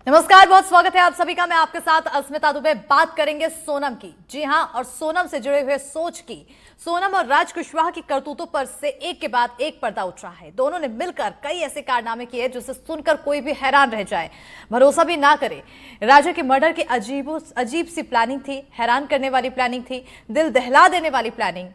नमस्कार, बहुत स्वागत है आप सभी का। मैं आपके साथ अस्मिता दुबे। बात करेंगे सोनम की। जी हां, और सोनम से जुड़े हुए सोच की। सोनम और राज कुशवाहा की करतूतों पर से एक के बाद एक पर्दा उठ रहा है। दोनों ने मिलकर कई ऐसे कारनामे किए जिसे सुनकर कोई भी हैरान रह जाए, भरोसा भी ना करे। राजा के मर्डर की अजीब सी प्लानिंग थी, हैरान करने वाली प्लानिंग थी, दिल दहला देने वाली प्लानिंग।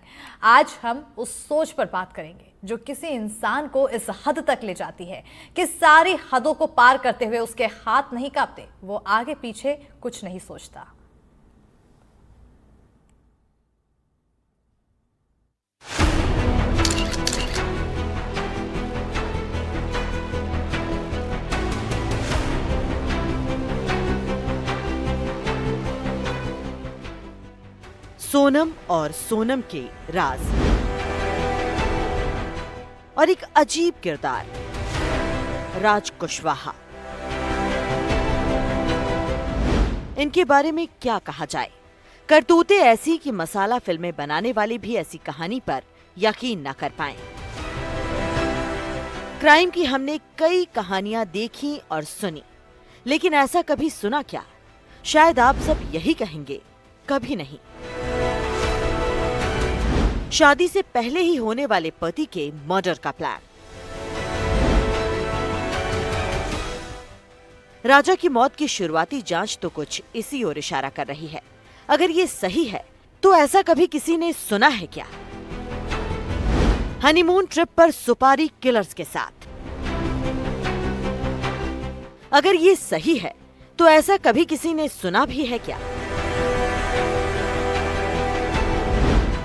आज हम उस सोच पर बात करेंगे जो किसी इंसान को इस हद तक ले जाती है कि सारी हदों को पार करते हुए उसके हाथ नहीं कांपते, वो आगे पीछे कुछ नहीं सोचता। सोनम और सोनम के राज और एक अजीब किरदार, राज कुशवाहा। इनके बारे में क्या कहा जाए। करतूतें ऐसी कि मसाला फिल्में बनाने वाले भी ऐसी कहानी पर यकीन न कर पाए। क्राइम की हमने कई कहानियां देखी और सुनी, लेकिन ऐसा कभी सुना क्या? शायद आप सब यही कहेंगे, कभी नहीं। शादी से पहले ही होने वाले पति के मर्डर का प्लान। राजा की मौत की शुरुआती जांच तो कुछ इसी ओर इशारा कर रही है। अगर ये सही है तो ऐसा कभी किसी ने सुना है क्या? हनीमून ट्रिप पर सुपारी किलर्स के साथ। अगर ये सही है तो ऐसा कभी किसी ने सुना भी है क्या?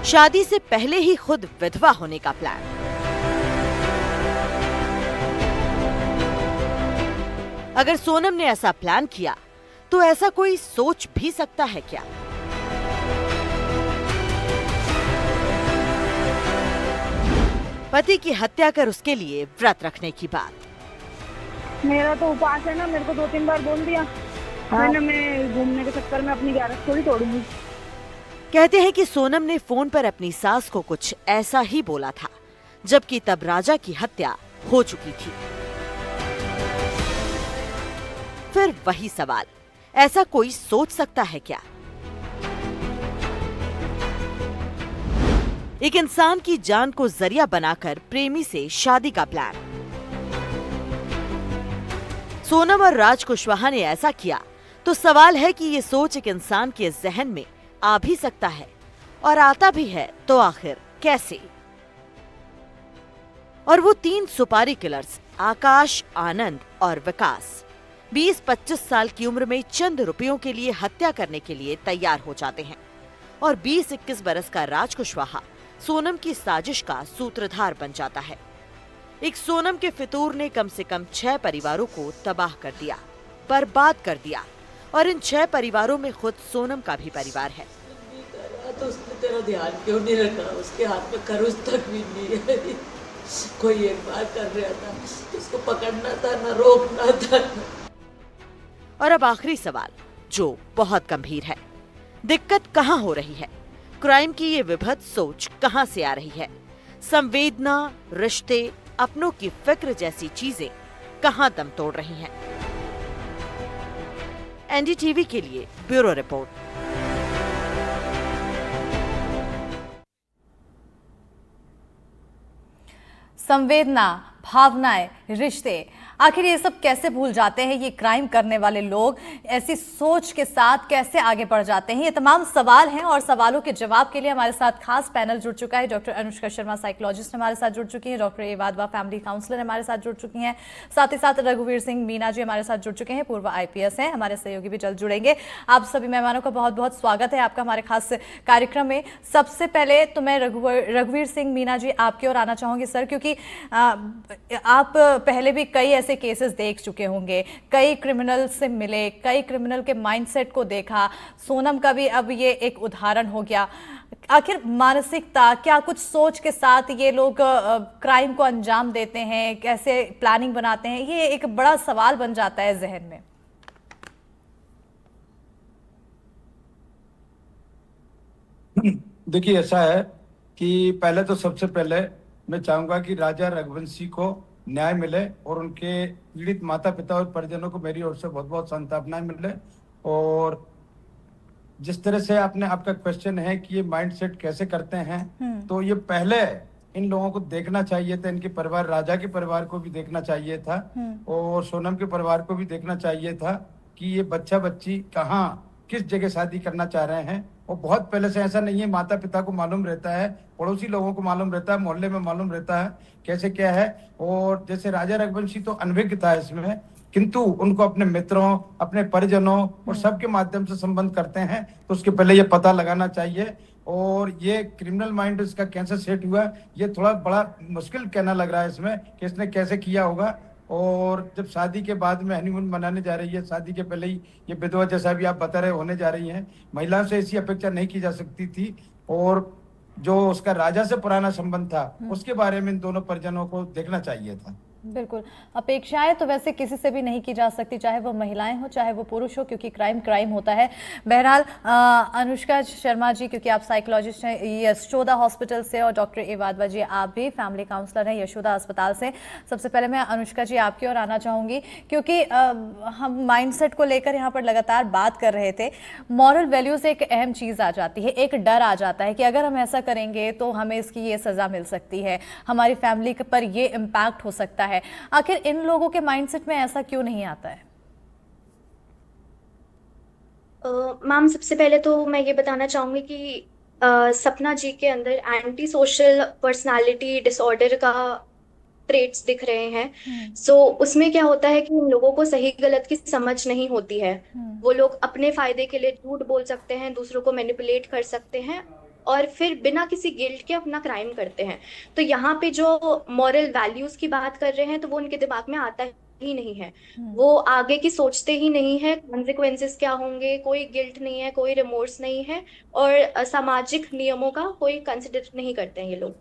शादी से पहले ही खुद विधवा होने का प्लान। अगर सोनम ने ऐसा प्लान किया तो ऐसा कोई सोच भी सकता है क्या? पति की हत्या कर उसके लिए व्रत रखने की बात। मेरा तो उपास है ना, मेरे को 2-3 बार बोल दिया। मैंने मैं घूमने के चक्कर में अपनी ग्यारह थोड़ी तोड़ूंगी। कहते हैं कि सोनम ने फोन पर अपनी सास को कुछ ऐसा ही बोला था, जबकि तब राजा की हत्या हो चुकी थी। फिर वही सवाल, ऐसा कोई सोच सकता है क्या? एक इंसान की जान को जरिया बनाकर प्रेमी से शादी का प्लान। सोनम और राज कुशवाहा ने ऐसा किया तो सवाल है कि ये सोच एक इंसान के जहन में आ भी सकता है, और आता भी है तो आखिर कैसे? और वो 3 सुपारी किलर्स, आकाश, आनंद और विकास, 20-25 साल की उम्र में चंद रुपयों के लिए हत्या करने के लिए तैयार हो जाते हैं। और 20-21 बरस का राज कुशवाहा सोनम की साजिश का सूत्रधार बन जाता है। एक सोनम के फितूर ने कम से कम 6 परिवारों को तबाह कर दिया, बर्बाद कर दिया, और इन 6 परिवारों में खुद सोनम का भी परिवार है। तो उसने तेरा ध्यान क्यों नहीं रखा? उसके हाथ में खरूज तक भी नहीं है। कोई एक बार कर रहा था, उसको पकड़ना था ना रोकना था। और अब आखिरी सवाल, जो बहुत गंभीर है, दिक्कत कहाँ हो रही है? क्राइम की ये विभत्स सोच कहाँ से आ रही है? संवेदना, रिश्ते, अपनों की फिक्र जैसी चीजें कहाँ दम तोड़ रही हैं? एनडीटीवी के लिए ब्यूरो रिपोर्ट। संवेदना, भावनाएं, रिश्ते, आखिर ये सब कैसे भूल जाते हैं ये क्राइम करने वाले लोग? ऐसी सोच के साथ कैसे आगे बढ़ जाते हैं? ये तमाम सवाल हैं, और सवालों के जवाब के लिए हमारे साथ खास पैनल जुड़ चुका है। डॉक्टर अनुष्का शर्मा साइकोलॉजिस्ट हमारे साथ जुड़ चुकी हैं, डॉक्टर एवादवा फैमिली काउंसलर हमारे साथ जुड़ चुकी हैं, साथ ही साथ रघुवीर सिंह मीना जी हमारे साथ जुड़ चुके हैं, पूर्व आईपीएस हैं, हमारे सहयोगी भी जल्द जुड़ेंगे। आप सभी मेहमानों का बहुत बहुत स्वागत है आपका हमारे खास कार्यक्रम में। सबसे पहले तो मैं रघुवीर सिंह मीना जी आपकी ओर आना चाहूंगी सर, क्योंकि आप पहले भी कई ऐसे केसेस देख चुके होंगे, कई क्रिमिनल से मिले, कई क्रिमिनल के माइंडसेट को देखा। सोनम का भी अब ये एक उदाहरण हो गया। आखिर मानसिकता, क्या कुछ सोच के साथ ये लोग क्राइम को अंजाम देते हैं, कैसे प्लानिंग बनाते हैं, ये एक बड़ा सवाल बन जाता है जहन में। देखिए, ऐसा है कि पहले तो सबसे पहले मैं चाहूंगा कि राजा रघुवंशी को न्याय मिले और उनके पीड़ित माता पिता और परिजनों को मेरी ओर से बहुत बहुत संतापनाएं मिले। और जिस तरह से आपने आपका क्वेश्चन है कि ये माइंडसेट कैसे करते हैं, तो ये पहले इन लोगों को देखना चाहिए था, इनके परिवार, राजा के परिवार को भी देखना चाहिए था और सोनम के परिवार को भी देखना चाहिए था कि ये बच्चा बच्ची कहाँ किस जगह शादी करना चाह रहे हैं। और बहुत पहले से ऐसा नहीं है, माता पिता को मालूम रहता है, पड़ोसी लोगों को मालूम रहता है, मोहल्ले में मालूम रहता है कैसे क्या है। और जैसे राजा रघुवंशी तो अनभिज्ञ था इसमें, किंतु उनको अपने मित्रों, अपने परिजनों और सबके माध्यम से संबंध करते हैं, तो उसके पहले ये पता लगाना चाहिए। और ये क्रिमिनल माइंड इसका कैसे सेट हुआ, ये थोड़ा बड़ा मुश्किल कहना लग रहा है इसमें कि इसने कैसे किया होगा। और जब शादी के बाद में हनीमून मनाने जा रही है, शादी के पहले ही ये विधवा जैसा भी आप बता रहे होने जा रही हैं, महिलाओं से ऐसी अपेक्षा नहीं की जा सकती थी। और जो उसका राजा से पुराना संबंध था, उसके बारे में इन दोनों परिजनों को देखना चाहिए था। बिल्कुल, अपेक्षाएं तो वैसे किसी से भी नहीं की जा सकती, चाहे वो महिलाएं हो चाहे वो पुरुष हो, क्योंकि क्राइम क्राइम होता है। बहरहाल अनुष्का शर्मा जी, क्योंकि आप साइकोलॉजिस्ट हैं यशोदा हॉस्पिटल से, और डॉक्टर एवादवा जी आप भी फैमिली काउंसलर हैं यशोदा अस्पताल से। सबसे पहले मैं अनुष्का जी आपकी ओर आना चाहूँगी, क्योंकि हम माइंडसेट को लेकर यहाँ पर लगातार बात कर रहे थे। मॉरल वैल्यूज़ एक अहम चीज़ आ जाती है, एक डर आ जाता है कि अगर हम ऐसा करेंगे तो हमें इसकी ये सज़ा मिल सकती है, हमारी फैमिली पर ये इम्पैक्ट हो सकता है। आखिर इन लोगों के माइंडसेट में ऐसा क्यों नहीं आता है? मैम, सबसे पहले तो मैं ये बताना चाहूंगी कि सपना जी के अंदर एंटी सोशल पर्सनालिटी डिसऑर्डर का ट्रेट्स दिख रहे हैं। सो उसमें क्या होता है कि इन लोगों को सही गलत की समझ नहीं होती है। वो लोग अपने फायदे के लिए झूठ बोल सकते हैं, दूसरों को मैनिपुलेट कर सकते हैं और फिर बिना किसी गिल्ट के अपना क्राइम करते हैं। तो यहाँ पे जो मॉरल वैल्यूज की बात कर रहे हैं, तो वो उनके दिमाग में आता ही नहीं है। वो आगे की सोचते ही नहीं है, कॉन्सिक्वेंसेस क्या होंगे, कोई गिल्ट नहीं है, कोई रिमोर्स नहीं है, और सामाजिक नियमों का कोई कंसिडर नहीं करते हैं ये लोग।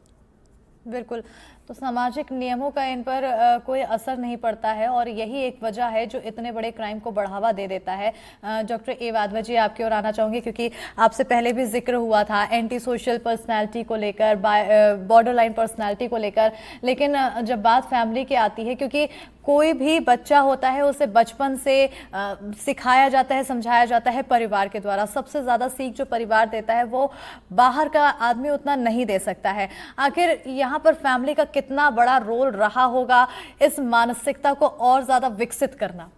बिल्कुल, तो सामाजिक नियमों का इन पर कोई असर नहीं पड़ता है, और यही एक वजह है जो इतने बड़े क्राइम को बढ़ावा दे देता है। डॉक्टर एवादवा जी आपकी ओर आना चाहूँगी, क्योंकि आपसे पहले भी जिक्र हुआ था एंटी सोशल पर्सनैलिटी को लेकर, बॉर्डर लाइन पर्सनैलिटी को लेकर, लेकिन जब बात फैमिली की आती है, क्योंकि कोई भी बच्चा होता है उसे बचपन से सिखाया जाता है, समझाया जाता है परिवार के द्वारा। सबसे ज़्यादा सीख जो परिवार देता है वो बाहर का आदमी उतना नहीं दे सकता है। आखिर यहाँ पर फैमिली का कितना बड़ा रोल रहा होगा इस मानसिकता को और ज़्यादा विकसित करना?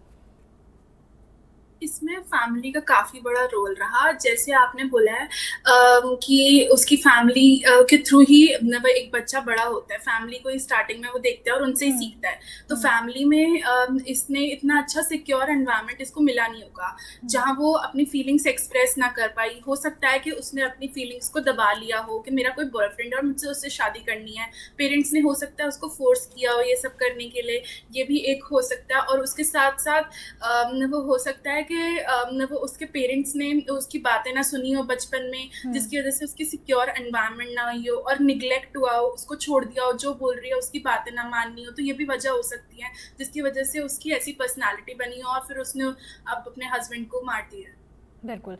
इसमें फैमिली का काफी बड़ा रोल रहा। जैसे आपने बोला है कि उसकी फैमिली के थ्रू ही एक बच्चा बड़ा होता है, फैमिली को स्टार्टिंग में वो देखता है और उनसे ही सीखता है। तो फैमिली में इसने इतना अच्छा सिक्योर एनवायरनमेंट इसको मिला नहीं होगा जहाँ वो अपनी फीलिंग्स एक्सप्रेस ना कर पाई। हो सकता है कि उसने अपनी फीलिंग्स को दबा लिया हो कि मेरा कोई बॉयफ्रेंड है और मुझसे उससे शादी करनी है, पेरेंट्स ने हो सकता है उसको फोर्स किया हो ये सब करने के लिए, ये भी एक हो सकता है। और उसके साथ साथ वो हो सकता है कि वो उसके पेरेंट्स ने उसकी बातें ना सुनी हो बचपन में, जिसकी वजह से उसकी सिक्योर एनवायरनमेंट ना हुई हो और निगलेक्ट हुआ हो, उसको छोड़ दिया हो, जो बोल रही है उसकी बातें ना माननी हो। तो ये भी वजह हो सकती है जिसकी वजह से उसकी ऐसी पर्सनालिटी बनी हो और फिर उसने अब अपने हस्बैंड को मार दिया। बिल्कुल,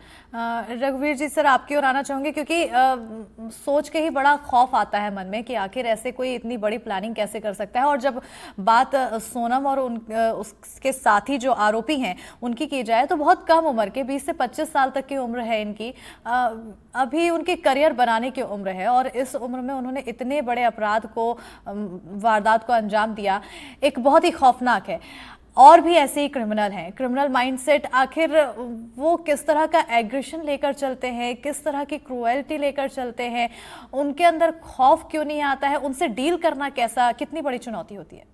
रघुवीर जी सर आपकी ओर आना चाहूँगी, क्योंकि सोच के ही बड़ा खौफ आता है मन में कि आखिर ऐसे कोई इतनी बड़ी प्लानिंग कैसे कर सकता है। और जब बात सोनम और उसके साथी जो आरोपी हैं उनकी की जाए, तो बहुत कम उम्र के 20 से 25 साल तक की उम्र है इनकी। अभी उनके करियर बनाने की उम्र है, और इस उम्र में उन्होंने इतने बड़े अपराध को, वारदात को अंजाम दिया, एक बहुत ही खौफनाक है। और भी ऐसे ही क्रिमिनल हैं, क्रिमिनल माइंडसेट, आखिर वो किस तरह का एग्रेशन लेकर चलते हैं, किस तरह की क्रूएल्टी लेकर चलते हैं, उनके अंदर खौफ क्यों नहीं आता है, उनसे डील करना कैसा, कितनी बड़ी चुनौती होती है?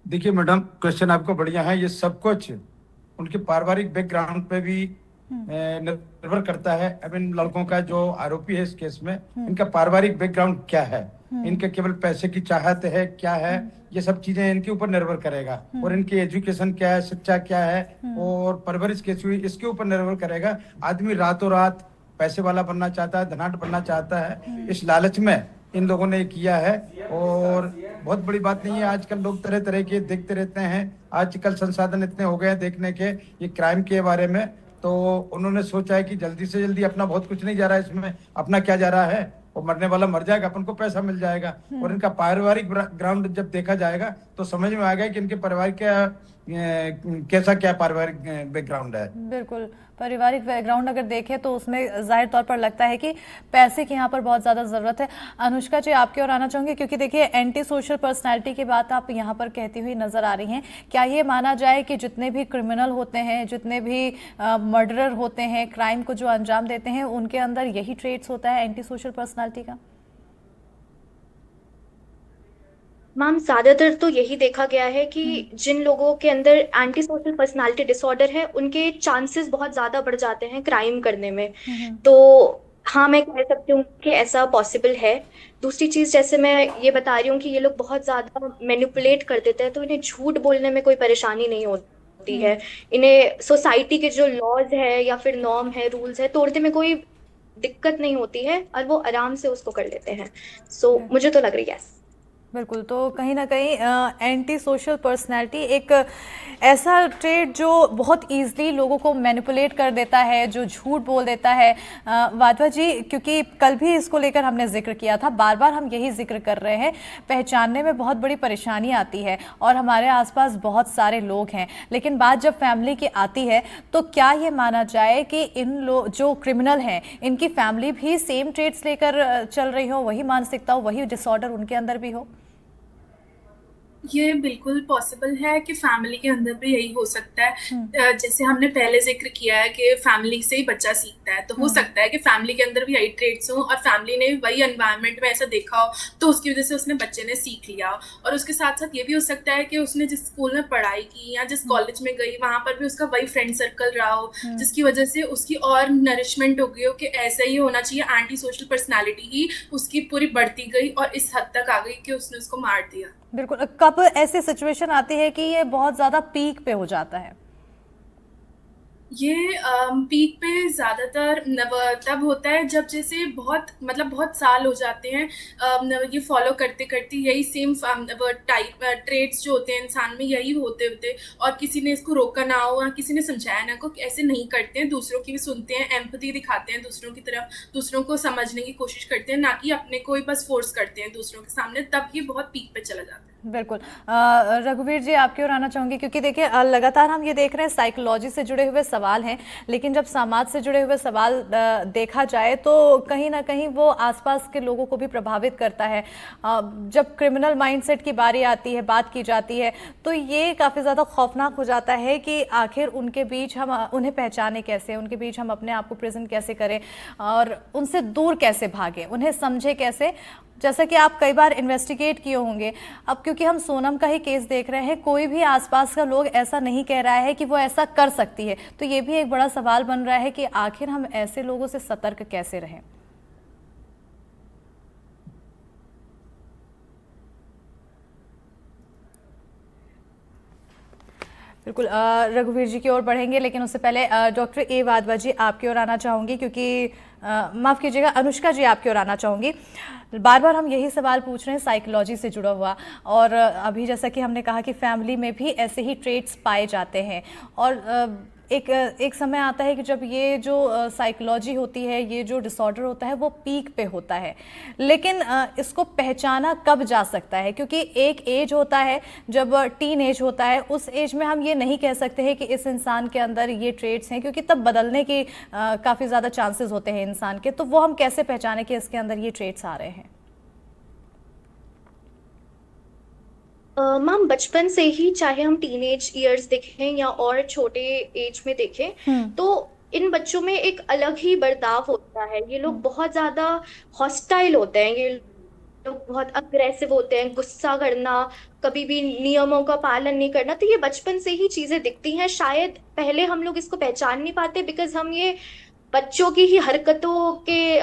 देखिए मैडम, क्वेश्चन आपका बढ़िया है। ये सब कुछ उनके पारिवारिक बैकग्राउंड पे भी निर्भर करता है। अब इन लड़कों का जो आरोपी है इस केस में, इनका पारिवारिक बैकग्राउंड क्या है, इनके केवल पैसे की चाहत है क्या है, ये सब चीजें इनके ऊपर निर्भर करेगा। और इनकी एजुकेशन क्या है, शिक्षा क्या है और परवरिश कैसी हुई, इसके ऊपर निर्भर करेगा। आदमी रातों रात पैसे वाला बनना चाहता है, धनाढ़ बनना चाहता है, इस लालच में इन लोगों ने किया है। और बहुत बड़ी बात नहीं है, आजकल लोग तरह तरह के देखते रहते हैं, आजकल संसाधन इतने हो गए हैं देखने के ये क्राइम के बारे में। तो उन्होंने सोचा है कि जल्दी से जल्दी, अपना बहुत कुछ नहीं जा रहा है इसमें, अपना क्या जा रहा है, और मरने वाला मर जाएगा, अपन को पैसा मिल जाएगा। और इनका पारिवारिक ग्राउंड जब देखा जाएगा तो समझ में आ गया कि इनके परिवार कैसा क्या पारिवारिक बैकग्राउंड है। बिल्कुल, पारिवारिक बैकग्राउंड अगर देखें तो उसमें जाहिर तौर पर लगता है कि पैसे की यहाँ पर बहुत ज़्यादा ज़रूरत है। अनुष्का जी, आपकी ओर आना चाहूँगी, क्योंकि देखिए एंटी सोशल पर्सनैलिटी की बात आप यहाँ पर कहती हुई नज़र आ रही हैं। क्या ये माना जाए कि जितने भी क्रिमिनल होते हैं, जितने भी मर्डरर होते हैं, क्राइम को जो अंजाम देते हैं, उनके अंदर यही ट्रेट्स होता है एंटी सोशल पर्सनैलिटी का? मैम ज्यादातर तो यही देखा गया है कि जिन लोगों के अंदर एंटी सोशल पर्सनालिटी डिसऑर्डर है, उनके चांसेस बहुत ज्यादा बढ़ जाते हैं क्राइम करने में। तो हाँ, मैं कह सकती हूँ कि ऐसा पॉसिबल है। दूसरी चीज, जैसे मैं ये बता रही हूँ कि ये लोग बहुत ज्यादा मैनिपुलेट कर देते हैं, तो इन्हें झूठ बोलने में कोई परेशानी नहीं होती है। इन्हें सोसाइटी के जो लॉज है या फिर नॉर्म है, रूल्स है, तोड़ने में कोई दिक्कत नहीं होती है और वो आराम से उसको कर लेते हैं। सो मुझे तो लग रही है। बिल्कुल, तो कहीं ना कहीं एंटी सोशल पर्सनैलिटी एक ऐसा ट्रेड जो बहुत ईजिली लोगों को मैनिपुलेट कर देता है, जो झूठ बोल देता है। वाधवा जी, क्योंकि कल भी इसको लेकर हमने जिक्र किया था, बार बार हम यही जिक्र कर रहे हैं, पहचानने में बहुत बड़ी परेशानी आती है और हमारे आसपास बहुत सारे लोग हैं, लेकिन बात जब फैमिली की आती है तो क्या ये माना जाए कि इन लोग जो क्रिमिनल हैं, इनकी फैमिली भी सेम ट्रेड्स लेकर चल रही हो, वही मानसिकता हो, वही डिसऑर्डर उनके अंदर भी हो? ये बिल्कुल पॉसिबल है कि फैमिली के अंदर भी यही हो सकता है। जैसे हमने पहले जिक्र किया है कि फैमिली से ही बच्चा सीखता है, तो हो सकता है कि फैमिली के अंदर भी यही ट्रेड्स हो और फैमिली ने वही एनवायरनमेंट में ऐसा देखा हो, तो उसकी वजह से उसने बच्चे ने सीख लिया। और उसके साथ साथ ये भी हो सकता है कि उसने जिस स्कूल में पढ़ाई की या जिस कॉलेज में गई, वहां पर भी उसका वही फ्रेंड सर्कल रहा हो, जिसकी वजह से उसकी और नरिशमेंट हो गई हो कि ऐसा ही होना चाहिए। एंटी सोशल पर्सनैलिटी ही उसकी पूरी बढ़ती गई और इस हद तक आ गई कि उसने उसको मार दिया। बिल्कुल, कब ऐसी सिचुएशन आती है कि ये बहुत ज्यादा पीक पे हो जाता है? ये पीक पे ज़्यादातर तब होता है जब जैसे बहुत साल हो जाते हैं ये फॉलो करते करते, यही सेम टाइप ट्रेड्स जो होते हैं इंसान में, यही होते होते, और किसी ने इसको रोका ना हो या किसी ने समझाया ना को ऐसे नहीं करते हैं, दूसरों की भी सुनते हैं, एम्पैथी दिखाते हैं दूसरों की तरफ, दूसरों को समझने की कोशिश करते हैं, ना कि अपने को ही बस फोर्स करते हैं दूसरों के सामने, तब ये बहुत पीक पे चला जाता है। बिल्कुल, रघुवीर जी, आपकी ओर आना चाहूँगी, क्योंकि देखिए लगातार हम ये देख रहे हैं साइकोलॉजी से जुड़े हुए सवाल हैं, लेकिन जब समाज से जुड़े हुए सवाल देखा जाए तो कहीं ना कहीं वो आसपास के लोगों को भी प्रभावित करता है। जब क्रिमिनल माइंडसेट की बारी आती है, बात की जाती है, तो ये काफ़ी ज़्यादा खौफनाक हो जाता है कि आखिर उनके बीच हम उन्हें पहचाने कैसे, उनके बीच हम अपने आप को प्रेजेंट कैसे करें और उनसे दूर कैसे भागें, उन्हें समझे कैसे। जैसा कि आप कई बार इन्वेस्टिगेट किए होंगे, अब क्योंकि हम सोनम का ही केस देख रहे हैं, कोई भी आसपास का लोग ऐसा नहीं कह रहा है कि वो ऐसा कर सकती है, तो ये भी एक बड़ा सवाल बन रहा है कि आखिर हम ऐसे लोगों से सतर्क कैसे रहें। बिल्कुल, रघुवीर जी की ओर बढ़ेंगे, लेकिन उससे पहले डॉक्टर ए वाधवा जी, आपकी ओर आना चाहूँगी, क्योंकि माफ़ कीजिएगा अनुष्का जी, आपकी ओर आना चाहूँगी। बार बार हम यही सवाल पूछ रहे हैं साइकोलॉजी से जुड़ा हुआ, और अभी जैसा कि हमने कहा कि फैमिली में भी ऐसे ही ट्रेट्स पाए जाते हैं, और एक समय आता है कि जब ये जो साइकोलॉजी होती है, ये जो डिसऑर्डर होता है, वो पीक पे होता है, लेकिन इसको पहचाना कब जा सकता है? क्योंकि एक एज होता है जब टीन एज होता है, उस एज में हम ये नहीं कह सकते हैं कि इस इंसान के अंदर ये ट्रेट्स हैं, क्योंकि तब बदलने की काफ़ी ज़्यादा चांसेस होते हैं इंसान के, तो वो हम कैसे पहचाने कि इसके अंदर ये ट्रेट्स आ रहे हैं? मैम बचपन से ही, चाहे हम टीनेज ईयर्स देखें या और छोटे एज में देखें, तो इन बच्चों में एक अलग ही बर्ताव होता है। ये लोग बहुत ज्यादा हॉस्टाइल होते हैं, ये लोग बहुत अग्रेसिव होते हैं, गुस्सा करना, कभी भी नियमों का पालन नहीं करना, तो ये बचपन से ही चीजें दिखती हैं। शायद पहले हम लोग इसको पहचान नहीं पाते, बिकॉज हम ये बच्चों की ही हरकतों के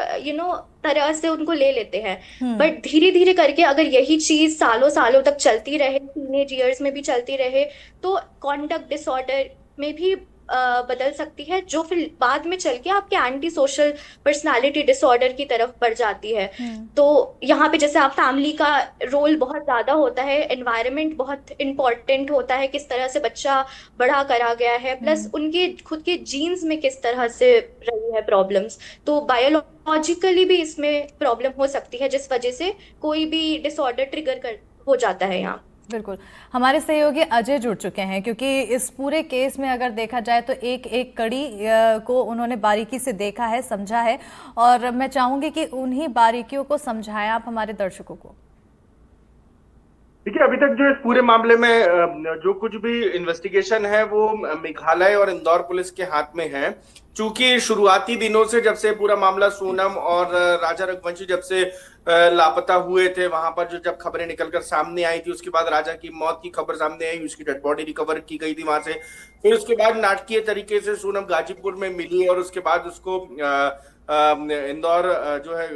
तरह से उनको ले लेते हैं। बट धीरे धीरे करके अगर यही चीज सालों सालों तक चलती रहे, टीनेज ईयर्स में भी चलती रहे, तो कॉन्डक्ट डिसऑर्डर में भी बदल सकती है, जो फिर बाद में चल के आपके एंटी सोशल पर्सनालिटी डिसऑर्डर की तरफ बढ़ जाती है। तो यहाँ पे जैसे आप फैमिली का रोल बहुत ज्यादा होता है, एनवायरनमेंट बहुत इंपॉर्टेंट होता है, किस तरह से बच्चा बड़ा करा गया है, प्लस उनके खुद के जीन्स में किस तरह से रही है प्रॉब्लम्स, तो बायोलॉजिकली भी इसमें प्रॉब्लम हो सकती है, जिस वजह से कोई भी डिसऑर्डर ट्रिगर कर हो जाता है यहाँ। बिल्कुल, हमारे सहयोगी अजय जुड़ चुके हैं, क्योंकि इस पूरे केस में अगर देखा जाए तो एक एक कड़ी को उन्होंने बारीकी से देखा है, समझा है, और मैं चाहूंगी कि उन्हीं बारीकियों को समझाएं आप हमारे दर्शकों को। देखिए, अभी तक जो इस पूरे मामले में जो कुछ भी इन्वेस्टिगेशन है वो मेघालय और इंदौर पुलिस के हाथ में है। चूंकि शुरुआती दिनों से, जब से पूरा मामला सोनम और राजा रघुवंशी जब से लापता हुए थे, वहां पर जब खबरें निकलकर सामने आई थी, उसके बाद राजा की मौत की खबर सामने आई, उसकी डेड बॉडी रिकवर की गई थी वहां से। फिर उसके बाद नाटकीय तरीके से सोनम गाजीपुर में मिली और उसके बाद उसको इंदौर जो है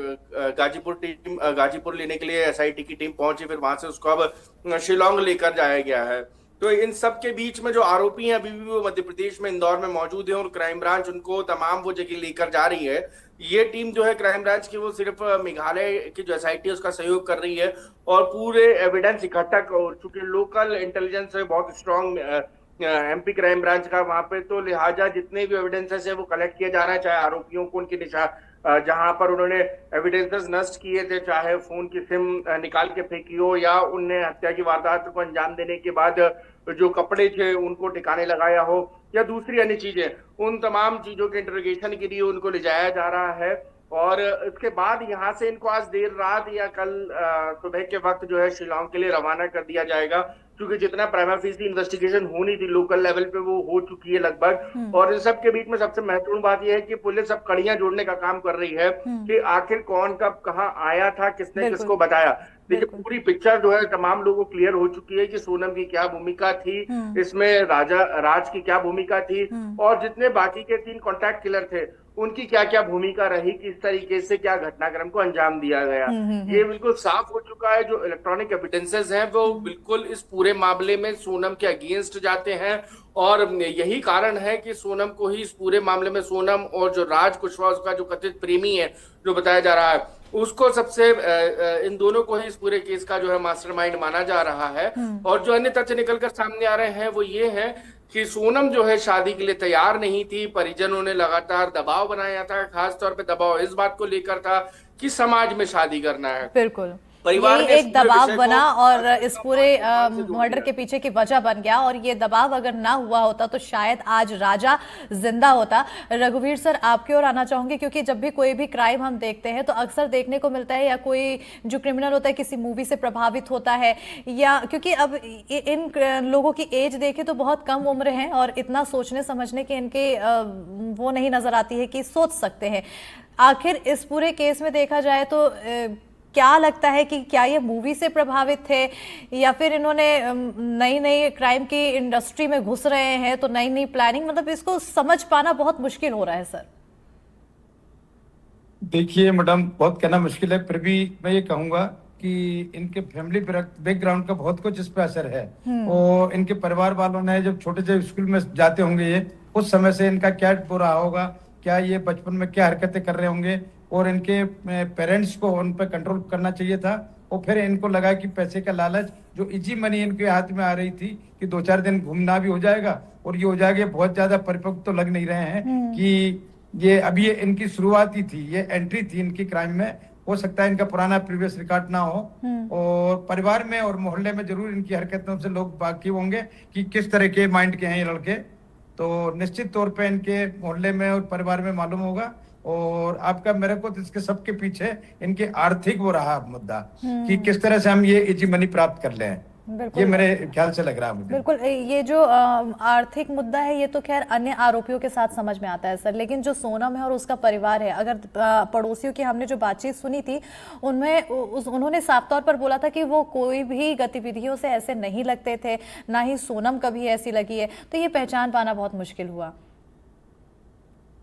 गाजीपुर लेने के लिए एसआईटी की टीम पहुंची, फिर वहां से उसको अब शिलोंग लेकर जाया गया है। तो इन सब के बीच में जो आरोपी हैं अभी भी वो मध्य प्रदेश में इंदौर में मौजूद हैं और क्राइम ब्रांच उनको तमाम वो जगह लेकर जा रही है। ये टीम जो है क्राइम ब्रांच की, वो सिर्फ मेघालय की जो एसआईटी है उसका सहयोग कर रही है और पूरे एविडेंस इकट्ठा कर, चूंकि लोकल इंटेलिजेंस है बहुत स्ट्रांग एमपी क्राइम ब्रांच का वहां पे, तो लिहाजा जितने भी एविडेंसेस है वो कलेक्ट किया जा रहा है, चाहे आरोपियों को उनके जहां पर उन्होंने एविडेंसेस नष्ट किए थे, चाहे फोन की सिम निकाल के फेंकी हो या उनने हत्या की वारदात को अंजाम देने के बाद जो कपड़े थे उनको ठिकाने लगाया हो या दूसरी अन्य चीजें, उन तमाम चीजों के इंटरोगेशन के लिए उनको ले जाया जा रहा है। और इसके बाद यहाँ से इनको आज देर रात या कल सुबह के वक्त जो है शिलोंग के लिए रवाना कर दिया जाएगा, क्योंकि जितना प्राइमा फेसी इन्वेस्टिगेशन होनी थी लोकल लेवल पे वो हो चुकी है लगभग। और इन सब के बीच में सबसे महत्वपूर्ण बात यह है कि पुलिस अब कड़ियां जोड़ने का काम कर रही है कि आखिर कौन कब कहाँ आया था, किसने किसको बताया। देखिए, पूरी पिक्चर जो है तमाम लोगों को क्लियर हो चुकी है कि सोनम की क्या भूमिका थी इसमें, राज की क्या भूमिका थी, और जितने बाकी के 3 कॉन्ट्रैक्ट किलर थे उनकी क्या क्या भूमिका रही, किस तरीके से क्या घटनाक्रम को अंजाम दिया गया। ये बिल्कुल साफ हो चुका है। जो इलेक्ट्रॉनिक एविडेंसेस हैं वो बिल्कुल इस पूरे मामले में सोनम के अगेंस्ट जाते हैं और यही कारण है कि सोनम को ही इस पूरे मामले में, सोनम और जो राज कुशवाहा उसका जो कथित प्रेमी है जो बताया जा रहा है, उसको सबसे इन दोनों को ही इस पूरे केस का जो है मास्टरमाइंड माना जा रहा है। और जो अन्य तथ्य निकलकर सामने आ रहे हैं वो ये है कि सोनम जो है शादी के लिए तैयार नहीं थी, परिजनों ने लगातार दबाव बनाया था, खासतौर पे दबाव इस बात को लेकर था कि समाज में शादी करना है। बिल्कुल, परिवार यही एक दबाव बना और इस पूरे मर्डर के पीछे की वजह बन गया, और ये दबाव अगर ना हुआ होता तो शायद आज राजा जिंदा होता। रघुवीर सर, आपकी ओर आना चाहूंगी, क्योंकि जब भी कोई भी क्राइम हम देखते हैं तो अक्सर देखने को मिलता है या कोई जो क्रिमिनल होता है किसी मूवी से प्रभावित होता है, या क्योंकि अब इन लोगों की एज देखे तो बहुत कम उम्र है और इतना सोचने समझने की इनके वो नहीं नजर आती है कि सोच सकते हैं। आखिर इस पूरे केस में देखा जाए तो क्या लगता है कि क्या ये मूवी से प्रभावित थे या फिर इन्होंने नई नई क्राइम की इंडस्ट्री में घुस रहे हैं तो नई नई प्लानिंग, मतलब इसको समझ पाना बहुत मुश्किल हो रहा है सर। देखिए मैडम, बहुत कहना मुश्किल है, फिर भी मैं ये कहूंगा कि इनके फैमिली बैकग्राउंड का बहुत कुछ इस पे असर है। और इनके परिवार वालों ने जब छोटे से स्कूल में जाते होंगे ये, उस समय से इनका क्या रहा होगा, क्या ये बचपन में क्या हरकतें कर रहे होंगे, और इनके पेरेंट्स को उन पर कंट्रोल करना चाहिए था। और फिर इनको लगा कि पैसे का लालच, जो इजी मनी इनके हाथ में आ रही थी कि 2-4 दिन घूमना भी हो जाएगा और ये हो जाएगा, बहुत ज्यादा परिपक्व तो लग नहीं रहे हैं कि ये अभी ये इनकी शुरुआती थी, ये एंट्री थी इनकी क्राइम में। हो सकता है इनका पुराना प्रीवियस रिकॉर्ड ना हो, और परिवार में और मोहल्ले में जरूर इनकी हरकतों से लोग वाकिफ होंगे कि किस तरह के माइंड के हैं ये लड़के। तो निश्चित तौर पे इनके मोहल्ले में और परिवार में मालूम होगा। और आपका मेरे को तो इसके सबके पीछे इनके आर्थिक वो रहा मुद्दा कि किस तरह से हम ये इजी मनी प्राप्त कर लें, ये मेरे ख्याल से लग रहा है मुझे। बिल्कुल, ये जो आर्थिक मुद्दा है ये तो खैर अन्य आरोपियों के साथ समझ में आता है सर, लेकिन जो सोनम है और उसका परिवार है, अगर पड़ोसियों की हमने जो बातचीत सुनी थी उनमें उन्होंने साफ तौर पर बोला था कि वो कोई भी गतिविधियों से ऐसे नहीं लगते थे, ना ही सोनम कभी ऐसी लगी है, तो ये पहचान पाना बहुत मुश्किल हुआ।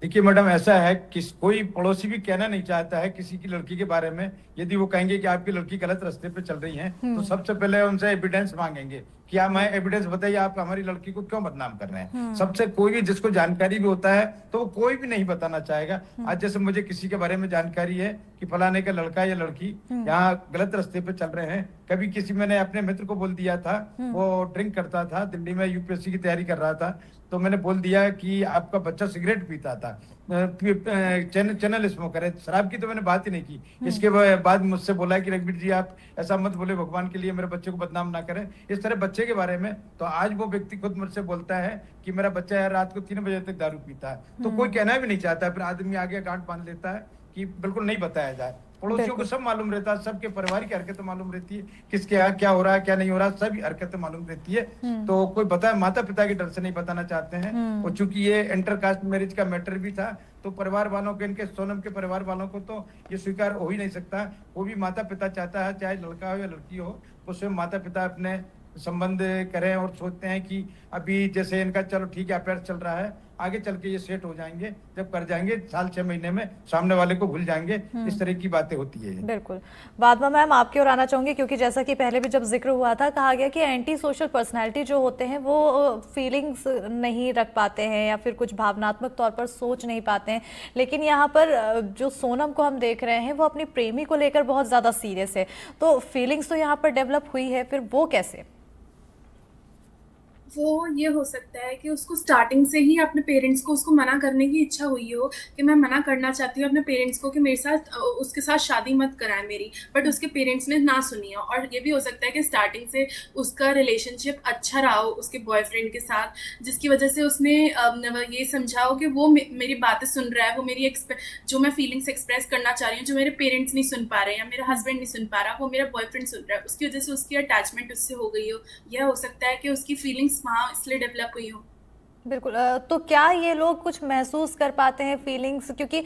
देखिए मैडम, ऐसा है कि कोई पड़ोसी भी कहना नहीं चाहता है किसी की लड़की के बारे में। यदि वो कहेंगे कि आपकी लड़की गलत रास्ते पे चल रही है तो सबसे पहले उनसे एविडेंस मांगेंगे कि मैं एविडेंस बताइए, आप हमारी लड़की को क्यों बदनाम कर रहे हैं। सबसे कोई भी जिसको जानकारी भी होता है तो वो कोई भी नहीं बताना चाहेगा। आज जैसे मुझे किसी के बारे में जानकारी है कि फलाने का लड़का या लड़की यहाँ गलत रास्ते पे चल रहे हैं। कभी किसी मैंने अपने मित्र को बोल दिया था, वो ड्रिंक करता था, दिल्ली में यूपीएससी की तैयारी कर रहा था, तो मैंने बोल दिया कि आपका बच्चा सिगरेट पीता था, चैनल स्मोकर है। शराब की तो मैंने बात ही नहीं की। इसके बाद मुझसे बोला कि रघुवीर जी आप ऐसा मत बोले, भगवान के लिए मेरे बच्चे को बदनाम ना करें, इस तरह बच्चे के बारे में। तो आज वो व्यक्ति खुद मुझसे बोलता है कि मेरा बच्चा यार रात को 3 बजे तक दारू पीता है। तो कोई कहना भी नहीं चाहता, फिर आदमी आगे गांठ बांध लेता है कि बिल्कुल नहीं बताया जाए। पड़ोसियों को सब मालूम रहता है, सबके परिवार की हरकतें मालूम रहती है, किसके यहाँ क्या हो रहा है क्या नहीं हो रहा, सब हरकतें मालूम रहती है। तो कोई बताए, माता पिता के डर से नहीं बताना चाहते हैं। और चूंकि ये इंटरकास्ट मैरिज का मैटर भी था, तो परिवार वालों के, इनके सोनम के परिवार वालों को तो ये स्वीकार हो ही नहीं सकता। वो भी माता पिता चाहता है, चाहे लड़का हो या लड़की हो, उसमें माता पिता अपने संबंध करें और सोचते हैं कि अभी जैसे इनका चलो ठीक है अफेयर चल रहा है, आगे चल के ये सेट हो जाएंगे, जब कर जाएंगे साल 6 महीने में सामने वाले को भूल जाएंगे। इस तरह की बातें होती है। बिल्कुल। बादमा मैम आपकी ओर आना चाहूंगी, क्योंकि जैसा कि पहले भी जब जिक्र हुआ था, कहा गया कि एंटी सोशल पर्सनैलिटी जो होते हैं वो फीलिंग्स नहीं रख पाते हैं या फिर कुछ भावनात्मक तौर पर सोच नहीं पाते हैं। लेकिन यहाँ पर जो सोनम को हम देख रहे हैं वो अपनी प्रेमी को लेकर बहुत ज़्यादा सीरियस है, तो फीलिंग्स तो यहाँ पर डेवलप हुई है, फिर वो कैसे? वो ये हो सकता है कि उसको स्टार्टिंग से ही अपने पेरेंट्स को उसको मना करने की इच्छा हुई हो कि मैं मना करना चाहती हूँ अपने पेरेंट्स को कि मेरे साथ उसके साथ शादी मत कराएं मेरी, बट उसके पेरेंट्स ने ना सुनी हो। और ये भी हो सकता है कि स्टार्टिंग से उसका रिलेशनशिप अच्छा रहा हो उसके बॉयफ्रेंड के साथ, जिसकी वजह से उसने ये समझा हो कि वो मेरी बातें सुन रहा है, वो मेरी जो मैं फीलिंग्स एक्सप्रेस करना चाह रही हूँ, जो मेरे पेरेंट्स नहीं सुन पा रहे हैं या मेरा हस्बैंड नहीं सुन पा रहा, वो मेरा बॉयफ्रेंड सुन रहा है। उसकी वजह से उसकी अटैचमेंट उससे हो गई हो। यह हो सकता है कि उसकी फीलिंग्स वहाँ इसलिए डेवलप हुई हो। बिल्कुल। तो क्या ये लोग कुछ महसूस कर पाते हैं फीलिंग्स? क्योंकि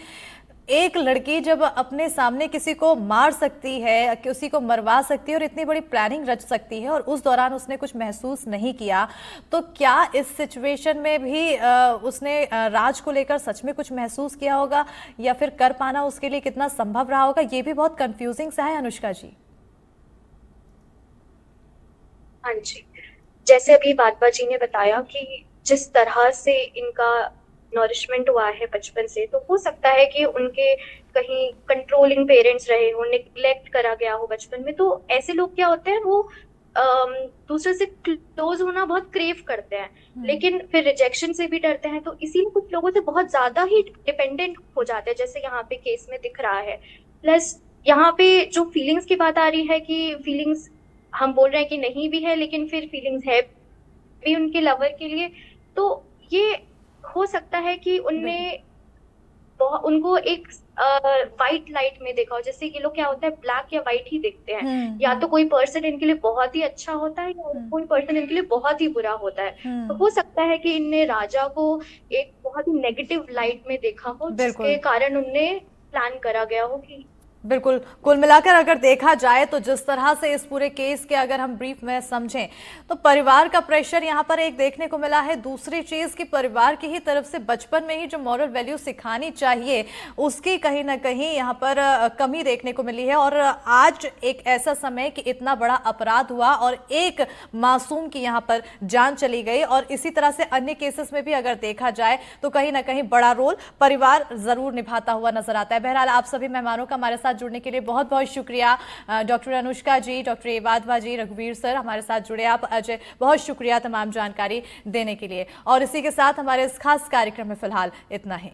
एक लड़की जब अपने सामने किसी को मार सकती है, किसी को मरवा सकती है और इतनी बड़ी प्लानिंग रच सकती है, और उस दौरान उसने कुछ महसूस नहीं किया, तो क्या इस सिचुएशन में भी उसने राज को लेकर सच में कुछ महसूस किया होगा, या फिर कर पाना उसके लिए कितना संभव रहा होगा? ये भी बहुत कंफ्यूजिंग सा है अनुष्का जी। हाँ जी, जैसे अभी बादबा जी ने बताया कि जिस तरह से इनका नॉरिशमेंट हुआ है बचपन से, तो हो सकता है कि उनके कहीं कंट्रोलिंग पेरेंट्स रहे हो, नेग्लेक्ट करा गया हो बचपन में। तो ऐसे लोग क्या होते हैं, वो दूसरे से क्लोज होना बहुत क्रेव करते हैं, लेकिन फिर रिजेक्शन से भी डरते हैं। तो इसीलिए कुछ लोगों से बहुत ज्यादा ही डिपेंडेंट हो जाते हैं, जैसे यहाँ पे केस में दिख रहा है। प्लस यहाँ पे जो फीलिंग्स की बात आ रही है कि फीलिंग्स हम बोल रहे हैं कि नहीं भी है, लेकिन फिर फीलिंग्स है भी उनके लवर के लिए। तो ये हो सकता है कि उनको एक वाइट लाइट में देखा हो। जैसे ये लोग क्या होता है, ब्लैक या वाइट ही देखते हैं, या तो कोई पर्सन इनके लिए बहुत ही अच्छा होता है या कोई पर्सन इनके लिए बहुत ही बुरा होता है। तो हो सकता है कि इनने राजा को एक बहुत ही नेगेटिव लाइट में देखा हो, जिसके कारण उनने प्लान करा गया हो कि बिल्कुल। कुल मिलाकर अगर देखा जाए तो जिस तरह से इस पूरे केस के अगर हम ब्रीफ में समझें, तो परिवार का प्रेशर यहाँ पर एक देखने को मिला है। दूसरी चीज कि परिवार की ही तरफ से बचपन में ही जो मॉरल वैल्यू सिखानी चाहिए उसकी कहीं ना कहीं यहाँ पर कमी देखने को मिली है। और आज एक ऐसा समय कि इतना बड़ा अपराध हुआ और एक मासूम की यहाँ पर जान चली गई, और इसी तरह से अन्य केसेस में भी अगर देखा जाए तो कहीं ना कहीं बड़ा रोल परिवार जरूर निभाता हुआ नजर आता है। बहरहाल आप सभी मेहमानों का हमारे साथ जुड़ने के लिए बहुत बहुत शुक्रिया। डॉक्टर अनुष्का जी, डॉक्टर बादबा जी, रघुवीर सर हमारे साथ जुड़े। आप अजय, बहुत शुक्रिया तमाम जानकारी देने के लिए। और इसी के साथ हमारे इस खास कार्यक्रम में फिलहाल इतना ही।